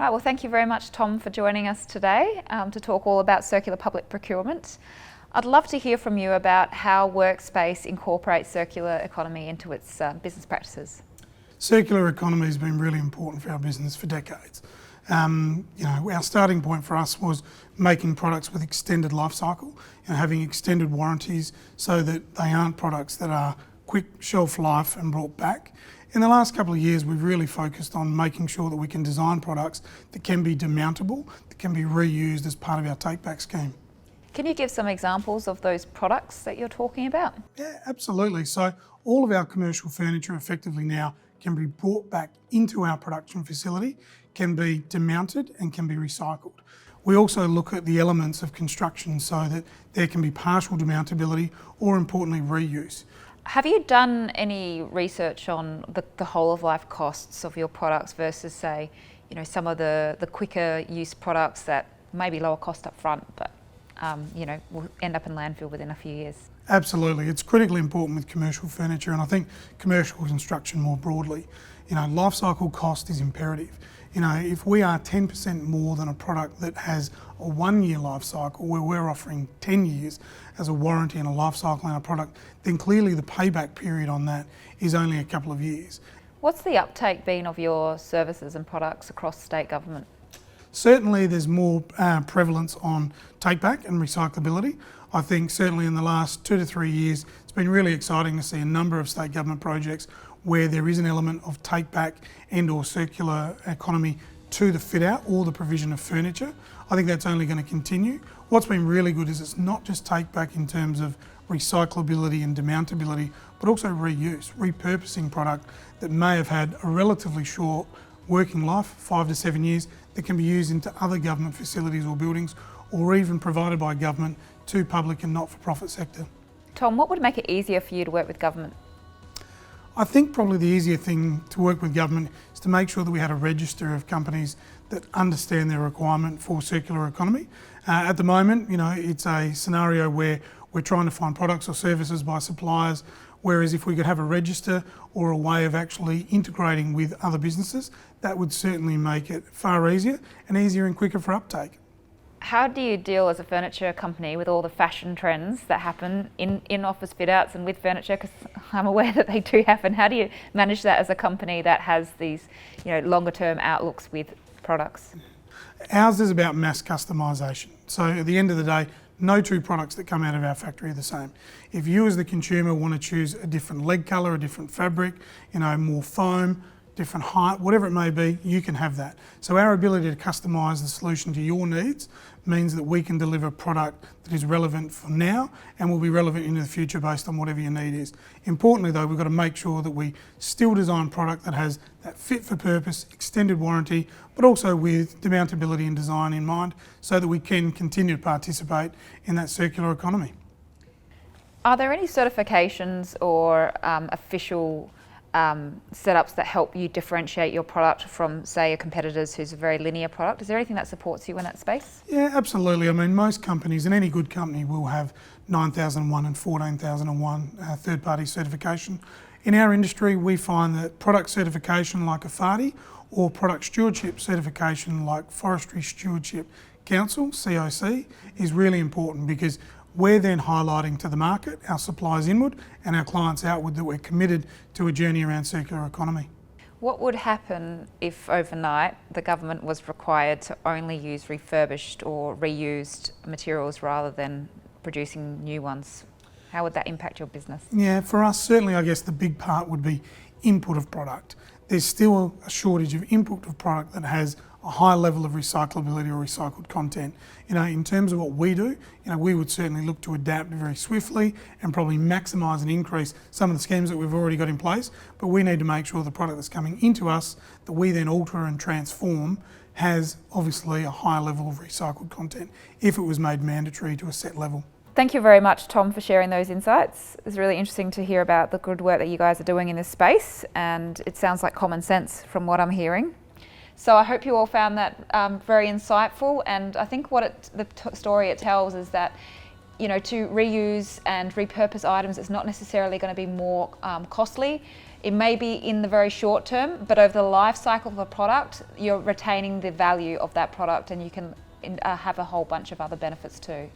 Right, well, thank you very much, Tom, for joining us today to talk all about circular public procurement. I'd love to hear from you about how Workspace incorporates circular economy into its business practices. Circular economy has been really important for our business for decades. Our starting point for us was making products with extended life cycle and having extended warranties so that they aren't products that are quick shelf life and brought back. In the last couple of years, we've really focused on making sure that we can design products that can be demountable, that can be reused as part of our take-back scheme. Can you give some examples of those products that you're talking about? Yeah, absolutely. So all of our commercial furniture effectively now can be brought back into our production facility, can be demounted and can be recycled. We also look at the elements of construction so that there can be partial demountability or, importantly, reuse. Have you done any research on the whole of life costs of your products versus, say, some of the quicker use products that may be lower cost up front, but will end up in landfill within a few years? Absolutely. It's critically important with commercial furniture, and I think commercial construction more broadly. Life cycle cost is imperative. If we are 10% more than a product that has a 1-year life cycle, where we're offering 10 years as a warranty and a life cycle on our product, then clearly the payback period on that is only a couple of years. What's the uptake been of your services and products across state government? Certainly there's more prevalence on take-back and recyclability. I think certainly in the last 2 to 3 years, it's been really exciting to see a number of state government projects where there is an element of take-back and or circular economy to the fit-out or the provision of furniture. I think that's only going to continue. What's been really good is it's not just take-back in terms of recyclability and demountability, but also reuse, repurposing product that may have had a relatively short working life, 5 to 7 years, that can be used into other government facilities or buildings, or even provided by government to public and not-for-profit sector. Tom, what would make it easier for you to work with government? I think probably the easier thing to work with government is to make sure that we had a register of companies that understand their requirement for circular economy. At the moment, it's a scenario where we're trying to find products or services by suppliers, whereas if we could have a register or a way of actually integrating with other businesses, that would certainly make it far easier and quicker for uptake. How do you deal as a furniture company with all the fashion trends that happen in office fit outs and with furniture? Because I'm aware that they do happen. How do you manage that as a company that has these longer term outlooks with products? Ours is about mass customisation. So at the end of the day, no two products that come out of our factory are the same. If you as the consumer want to choose a different leg colour, a different fabric, more foam, different height, whatever it may be, you can have that. So our ability to customise the solution to your needs means that we can deliver a product that is relevant for now and will be relevant into the future based on whatever your need is. Importantly though, we've got to make sure that we still design product that has that fit for purpose, extended warranty, but also with demountability and design in mind so that we can continue to participate in that circular economy. Are there any certifications or official setups that help you differentiate your product from, say, a competitor's who's a very linear product? Is there anything that supports you in that space? Yeah, absolutely. I mean, most companies, and any good company, will have 9001 and 14001 third-party certification. In our industry, we find that product certification like a FARDI or product stewardship certification like Forestry Stewardship Council, COC, is really important because we're then highlighting to the market, our suppliers inward and our clients outward, that we're committed to a journey around circular economy. What would happen if overnight the government was required to only use refurbished or reused materials rather than producing new ones? How would that impact your business? Yeah, for us, certainly I guess the big part would be input of product. There's still a shortage of input of product that has a high level of recyclability or recycled content. In terms of what we do, we would certainly look to adapt very swiftly and probably maximise and increase some of the schemes that we've already got in place, but we need to make sure the product that's coming into us that we then alter and transform has obviously a high level of recycled content if it was made mandatory to a set level. Thank you very much, Tom, for sharing those insights. It's really interesting to hear about the good work that you guys are doing in this space, and it sounds like common sense from what I'm hearing. So I hope you all found that very insightful, and I think what the story it tells is that to reuse and repurpose items is not necessarily going to be more costly. It may be in the very short term, but over the life cycle of a product, you're retaining the value of that product, and you can have a whole bunch of other benefits too.